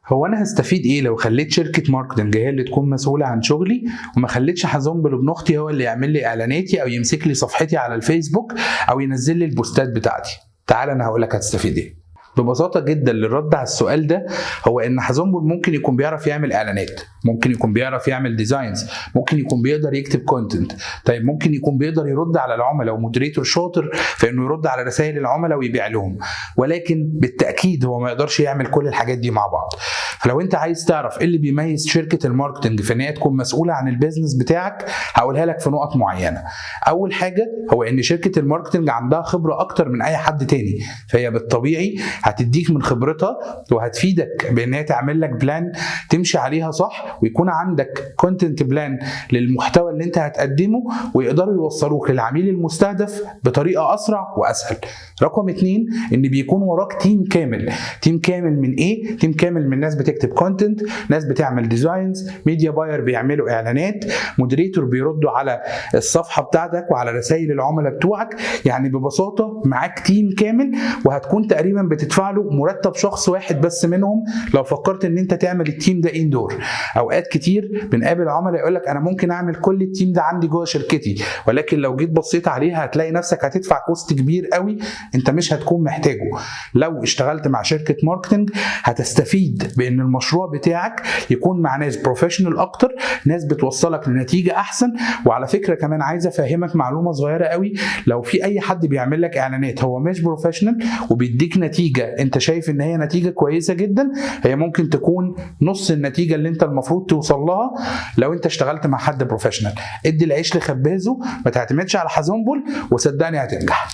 هو انا هستفيد ايه لو خليت شركه ماركتنج هي اللي تكون مسؤوله عن شغلي، وما خليتش حزنبل ابن اختي هو اللي يعمل لي اعلاناتي او يمسك لي صفحتي على الفيسبوك او ينزل لي البوستات بتاعتي؟ تعال انا هقول لك هتستفيد ايه. ببساطه جدا للرد على السؤال ده، هو ان حزنبل ممكن يكون بيعرف يعمل اعلانات، ممكن يكون بيعرف يعمل ديزاينز، ممكن يكون بيقدر يكتب كونتنت، طيب ممكن يكون بيقدر يرد على العملاء ومودريتور شاطر في انه يرد على رسائل العملاء ويبيع لهم، ولكن بالتاكيد هو ما يقدرش يعمل كل الحاجات دي مع بعض. فلو انت عايز تعرف ايه اللي بيميز شركه الماركتنج في ان هي تكون مسؤوله عن البيزنس بتاعك، هقولها لك في نقط معينه. اول حاجه هو ان شركه الماركتنج عندها خبره اكتر من اي حد تاني، فهي بالطبيعي هتديك من خبرتها وهتفيدك بان هي تعمل لك بلان تمشي عليها صح، ويكون عندك كونتنت بلان للمحتوى اللي انت هتقدمه، ويقدروا يوصلوك للعميل المستهدف بطريقه اسرع واسهل. رقم 2، ان بيكون وراك تيم كامل. تيم كامل من ايه؟ تيم كامل من ناس بتكتب كونتنت، ناس بتعمل ديزاينز، ميديا باير بيعملوا اعلانات، مودريتور بيردوا على الصفحه بتاعتك وعلى رسائل العملاء بتوعك. يعني ببساطه معاك تيم كامل، وهتكون تقريبا بتدفع له مرتب شخص واحد بس منهم لو فكرت ان انت تعمل التيم ده اندور. اوقات كتير بنقابل عملاء يقول لك انا ممكن اعمل كل التيم ده عندي جوه شركتي، ولكن لو جيت بصيت عليها هتلاقي نفسك هتدفع كوست كبير قوي انت مش هتكون محتاجه. لو اشتغلت مع شركه ماركتنج هتستفيد بان المشروع بتاعك يكون مع ناس بروفيشنال اكتر، ناس بتوصلك لنتيجه احسن. وعلى فكره كمان عايز افهمك معلومه صغيره قوي، لو في اي حد بيعمل لك اعلانات هو مش بروفيشنال وبيديك نتيجه انت شايف ان هي نتيجه كويسه جدا، هي ممكن تكون نص النتيجه اللي انت المفروض توصل لها لو انت اشتغلت مع حد بروفيشنال. ادي العيش لخبازه، ما تعتمدش على حزنبل، وصدقني هتنجح.